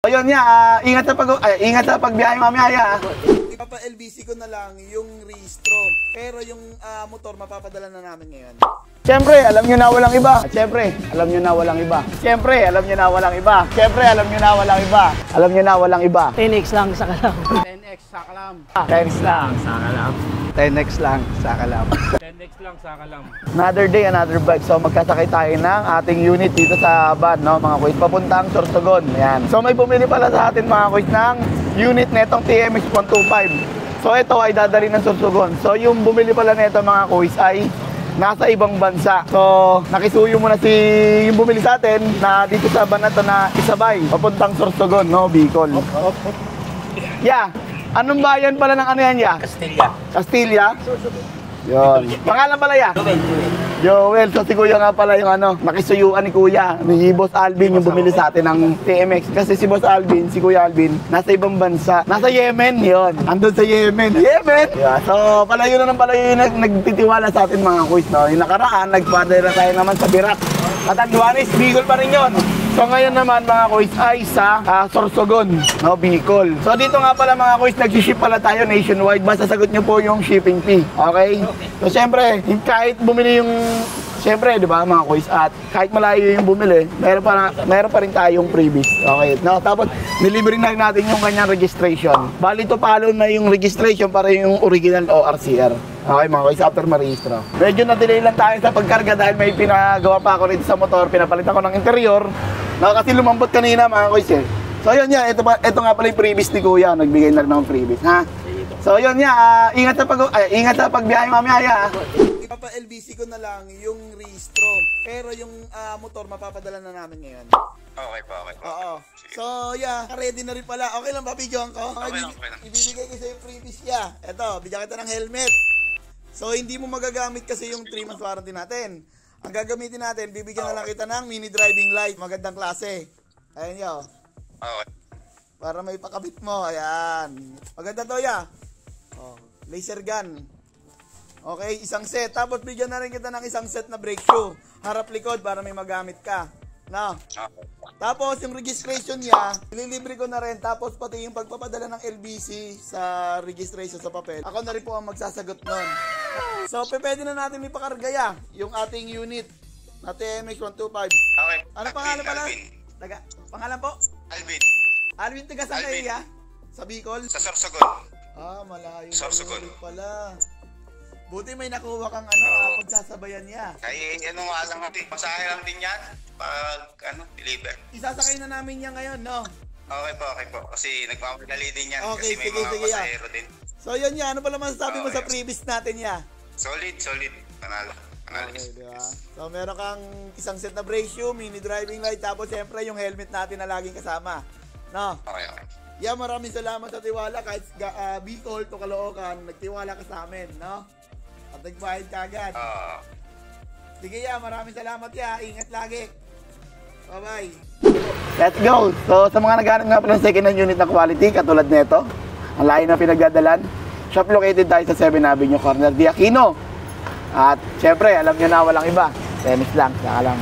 Ayun niya, ingat sa pagbiyahe mamaya ya. Ipapa-LBC ko na lang yung rehistro. Pero yung motor mapapadala na namin ngayon. Siyempre, alam nyo na walang iba. Siyempre, alam nyo na walang iba. Siyempre, alam nyo na walang iba. Siyempre, alam nyo na walang iba. Alam nyo na walang iba. 10x lang sa kalam. 10x sa kalam. 10x lang sa kalam. 10x lang sa kalam. 10x lang sa kalam. Another day, another bike. So magkasakay tayo ng ating unit dito sa van, no, mga kuys, papuntang Sorsogon. Ayan. So may bumili pala sa atin mga kuys ng unit netong TMX 125. So ito ay dadali ng Sorsogon. So yung bumili pala nito mga kuys ay nasa ibang bansa. So nakisuyo muna yung bumili sa atin na dito sa van na to na isabay papuntang Sorsogon, no, Bicol. Yeah. Anong bayan pala ng ano yan, ya? Castilla. Castilla? Yun. Pangalan pala, ya? Joel. So si Kuya nga pala yung ano, nakisuyuan ni Kuya, ni Boss Alvin yung bumili sa atin ng TMX. Kasi si Boss Alvin, si Kuya Alvin, nasa ibang bansa. Nasa Yemen, yun. Andun sa Yemen. Yemen! Yeah. So palayo na ng palayo yung nagtitiwala sa atin mga kuys, no? Yung nakaraan, nagpadala tayo naman sa Birak. At ang Juanes, Bicol pa rin yun. So ngayon naman mga kuys ay sa Sorsogon, no, Bicol. So dito nga pala mga kuys, nag-ship pala tayo nationwide. Basta sagot nyo po yung shipping fee. Okay? So syempre, kahit bumili yung, syempre, di ba mga kuys, at kahit malayo yung bumili, meron pa rin tayong freebies. Okay? No? Tapos nilibre na natin yung kanyang registration. Bali to follow na yung registration para yung original ORCR. Okay mga kuys, after marehistro. Medyo na-delay lang tayo sa pagkarga dahil may pinagawa pa ako rito sa motor. Pinapalitan ko ng interior. No, kasi lumambot kanina mga kuys eh. So yun nga, ito nga pala yung freebies ni Kuya. Nagbigay na rin ng freebies, ha? So yun nga, ingat sa pagbiyahe mamaya ya. Ipapa-LBC ko na lang yung rehistro. Pero yung motor mapapadala na namin ngayon. Okay po. Oo. So yeah, ready na rin pala. Okay lang ba, videoan ko? Okay lang. Ibibigay ko sa yung freebies ya. Eto, bigyan kita ng helmet. So hindi mo magagamit kasi yung 3 months warranty natin. Ang gagamitin natin, bibigyan na lang kita ng mini driving light, magandang klase. Ayan yo. Okay. Para may pakabit mo, ayan. Maganda to ya. Oh, laser gun. Okay, isang set. Tapos bigyan na rin kita ng isang set na brake shoe. Harap likod para may magamit ka. No? Tapos yung registration niya, ililibre ko na rin. Tapos pati yung pagpapadala ng LBC sa registration sa papel, ako na rin po ang magsasagot nun. So pwede na natin ipakarga ya yung ating unit na TMX 125. Okay. Ano pangalan pala? Pangalan po? Alvin. Alvin, taga saan kayo ya? Sa Bicol? Sa Sorsogon. Malayo Sorsogon pala. Buti may nakuha kang pagsasabayan niya. Ay, ano nga lang natin. Masahe lang din yan pag, deliver. Isasakay na namin yan ngayon, no? Okay po. Kasi nagmamadali din yan. Okay, kasi may sige, mga pasahero din. So yun ya, ano pala masasabi mo sa previous natin ya? Solid. Panalo. Okay, diba? So meron kang isang set na brake shoe, mini driving light, tapos siyempre yung helmet natin na laging kasama. No? Okay. Yeah, maraming salamat sa tiwala. Kahit Bicol to Caloocan, nagtiwala ka sa amin, no? At nagbayad ka agad. Sige ya, maraming salamat ya. Ingat lagi. Bye-bye. Let's go! So sa mga naghanap nga pala ng second hand unit na quality, katulad nito, ang layo na pinagdadalan, shop located tayo sa 7 Avenue Corner, Di Aquino. At syempre, alam nyo na walang iba. Tennis lang, saka lang.